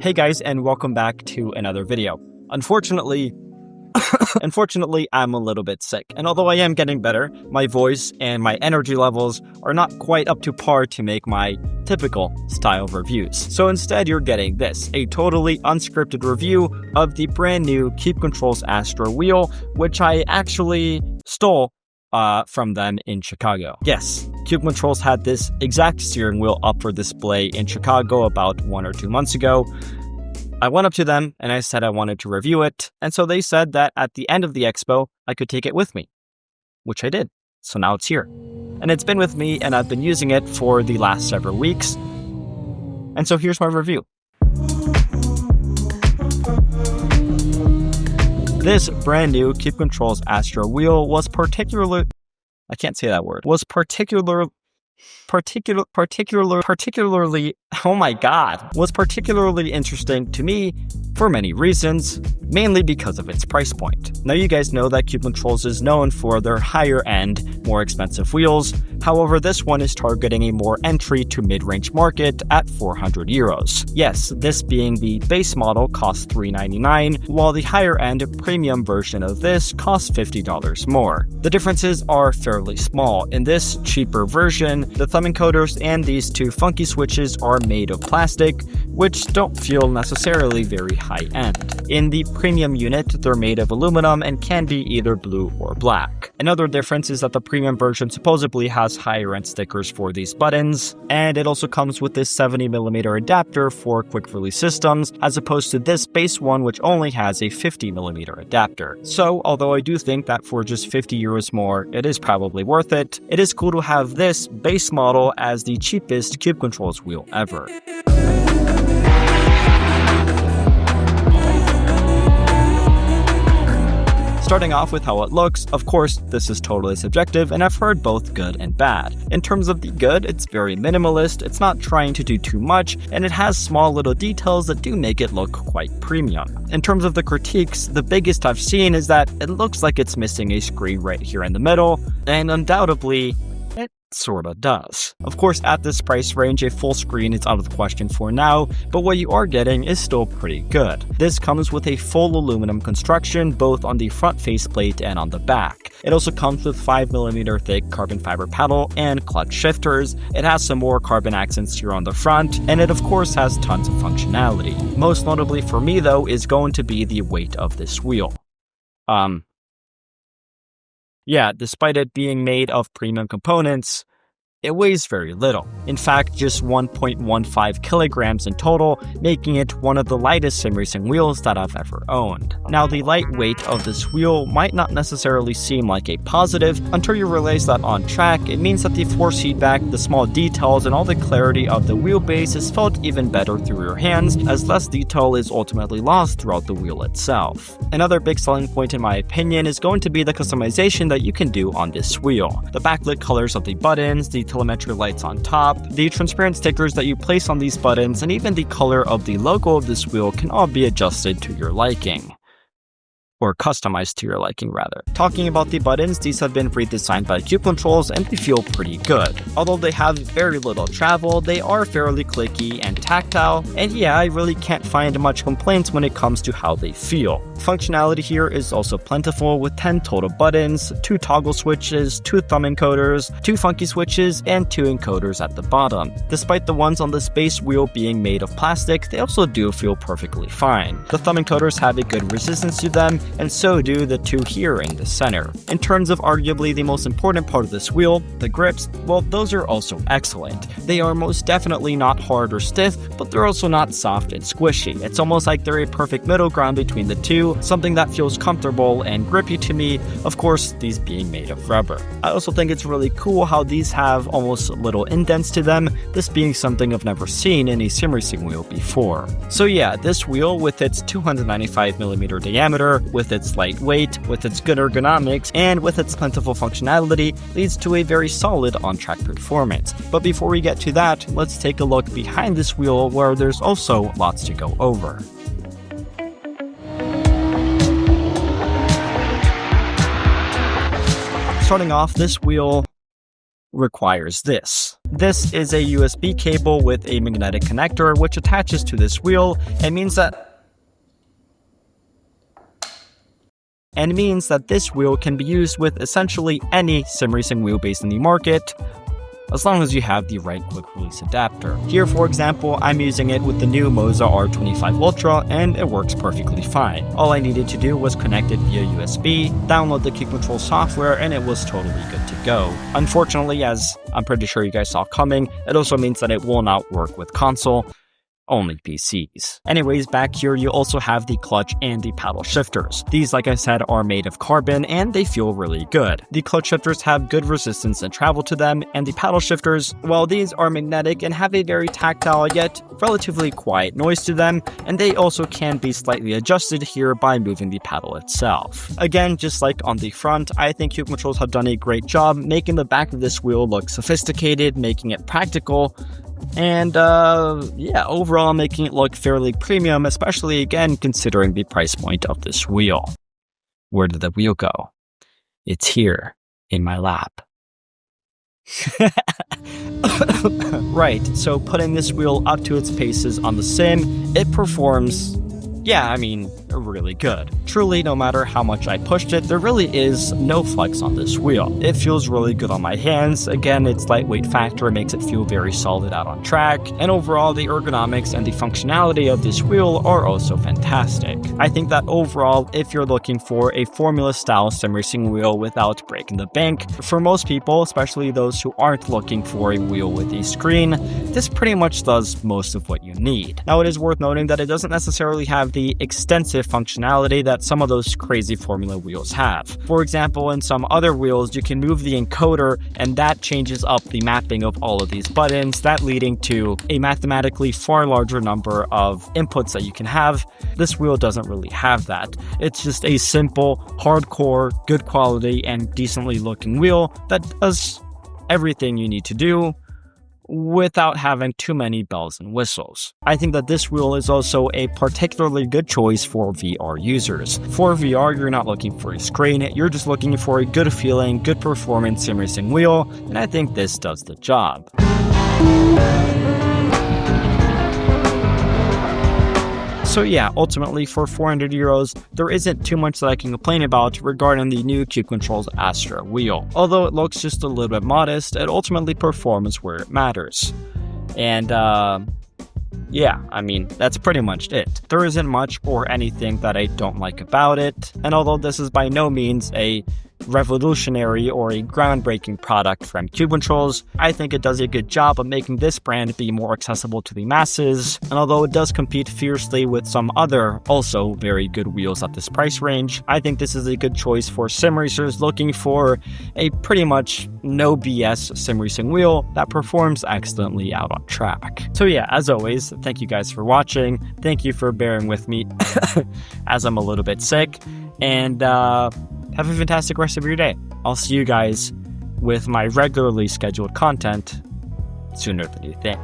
Hey guys, and welcome back to another video. Unfortunately, I'm a little bit sick, and although I am getting better, my voice and my energy levels are not quite up to par to make my typical style reviews. So instead, you're getting this, a totally unscripted review of the brand new Cube Controls Astra wheel, which I actually stole from them in Chicago. Yes, Cube Controls had this exact steering wheel up for display in Chicago about 1 or 2 months ago. I went up to them and I said I wanted to review it, and so they said that at the end of the expo, I could take it with me, which I did. So now it's here. And it's been with me, and I've been using it for the last several weeks. And so here's my review. This brand new Cube Controls Astra wheel was particularly interesting to me for many reasons, mainly because of its price point. Now you guys know that Cube Controls is known for their higher end, more expensive wheels. However, this one is targeting a more entry to mid-range market at 400 euros. Yes, this being the base model costs $399, while the higher end premium version of this costs $50 more. The differences are fairly small. In this cheaper version, the thumb encoders and these two funky switches are made of plastic, which don't feel necessarily very high-end. In the premium unit, they're made of aluminum and can be either blue or black. Another difference is that the premium version supposedly has higher-end stickers for these buttons, and it also comes with this 70mm adapter for quick-release systems, as opposed to this base one which only has a 50mm adapter. So, although I do think that for just 50 euros more, it is probably worth it, it is cool to have this base model as the cheapest Cube Controls wheel ever. Starting off with how it looks, of course, this is totally subjective, and I've heard both good and bad. In terms of the good, it's very minimalist, it's not trying to do too much, and it has small little details that do make it look quite premium. In terms of the critiques, the biggest I've seen is that it looks like it's missing a screen right here in the middle, and undoubtedly, it sorta does. Of course, at this price range, a full screen is out of the question for now, but what you are getting is still pretty good. This comes with a full aluminum construction, both on the front faceplate and on the back. It also comes with 5mm thick carbon fiber pedal and clutch shifters. It has some more carbon accents here on the front, and it of course has tons of functionality. Most notably for me though is going to be the weight of this wheel. Yeah, despite it being made of premium components, it weighs very little. In fact, just 1.15 kilograms in total, making it one of the lightest sim racing wheels that I've ever owned. Now, the lightweight of this wheel might not necessarily seem like a positive until you realize that on track, it means that the force feedback, the small details, and all the clarity of the wheelbase is felt even better through your hands, as less detail is ultimately lost throughout the wheel itself. Another big selling point in my opinion is going to be the customization that you can do on this wheel. The backlit colors of the buttons, the telemetry lights on top, the transparent stickers that you place on these buttons, and even the color of the logo of this wheel can all be adjusted to your liking. Or customized to your liking, rather. Talking about the buttons, these have been redesigned by Cube Controls and they feel pretty good. Although they have very little travel, they are fairly clicky and tactile, and yeah, I really can't find much complaints when it comes to how they feel. Functionality here is also plentiful with 10 total buttons, 2 toggle switches, 2 thumb encoders, 2 funky switches, and 2 encoders at the bottom. Despite the ones on this base wheel being made of plastic, they also do feel perfectly fine. The thumb encoders have a good resistance to them, and so do the 2 here in the center. In terms of arguably the most important part of this wheel, the grips, well, those are also excellent. They are most definitely not hard or stiff, but they're also not soft and squishy. It's almost like they're a perfect middle ground between the two, something that feels comfortable and grippy to me, of course, these being made of rubber. I also think it's really cool how these have almost little indents to them, this being something I've never seen in a sim racing wheel before. So yeah, this wheel with its 295mm diameter, with its light weight, with its good ergonomics, and with its plentiful functionality, leads to a very solid on-track performance. But before we get to that, let's take a look behind this wheel where there's also lots to go over. Starting off, this wheel requires this. This is a USB cable with a magnetic connector which attaches to this wheel and means that this wheel can be used with essentially any sim racing wheelbase in the market, as long as you have the right quick release adapter. Here, for example, I'm using it with the new Moza R25 Ultra, and it works perfectly fine. All I needed to do was connect it via USB, download the Kick Control software, and it was totally good to go. Unfortunately, as I'm pretty sure you guys saw coming, it also means that it will not work with console, only PCs. Anyways, back here you also have the clutch and the paddle shifters. These, like I said, are made of carbon and they feel really good. The clutch shifters have good resistance and travel to them, and the paddle shifters, well, these are magnetic and have a very tactile yet relatively quiet noise to them, and they also can be slightly adjusted here by moving the paddle itself. Again, just like on the front, I think Kick Controls have done a great job making the back of this wheel look sophisticated, making it practical, and overall making it look fairly premium, especially again considering the price point of this wheel. Where did the wheel go? It's here in my lap. Right, so putting this wheel up to its paces on the sim, it performs, really good. Truly, no matter how much I pushed it, there really is no flex on this wheel. It feels really good on my hands. Again, its lightweight factor makes it feel very solid out on track, and overall the ergonomics and the functionality of this wheel are also fantastic. I think that overall, if you're looking for a formula-style sim racing wheel without breaking the bank, for most people, especially those who aren't looking for a wheel with a screen, this pretty much does most of what you need. Now, it is worth noting that it doesn't necessarily have the extensive functionality that some of those crazy formula wheels have. For example, in some other wheels, you can move the encoder and that changes up the mapping of all of these buttons, that leading to a mathematically far larger number of inputs that you can have. This wheel doesn't really have that. It's just a simple, hardcore, good quality, and decently looking wheel that does everything you need to do without having too many bells and whistles. I think that this wheel is also a particularly good choice for VR users. For VR, you're not looking for a screen, you're just looking for a good feeling, good performance sim racing wheel, and I think this does the job. So yeah, ultimately for €400, there isn't too much that I can complain about regarding the new Kick Controls Astra wheel. Although it looks just a little bit modest, it ultimately performs where it matters. And that's pretty much it. There isn't much or anything that I don't like about it, and although this is by no means a revolutionary or a groundbreaking product from Kick Controls, I think it does a good job of making this brand be more accessible to the masses, and although it does compete fiercely with some other also very good wheels at this price range, I think this is a good choice for sim racers looking for a pretty much no BS sim racing wheel that performs excellently out on track. So yeah, as always, thank you guys for watching, thank you for bearing with me as I'm a little bit sick, and have a fantastic rest of your day. I'll see you guys with my regularly scheduled content sooner than you think.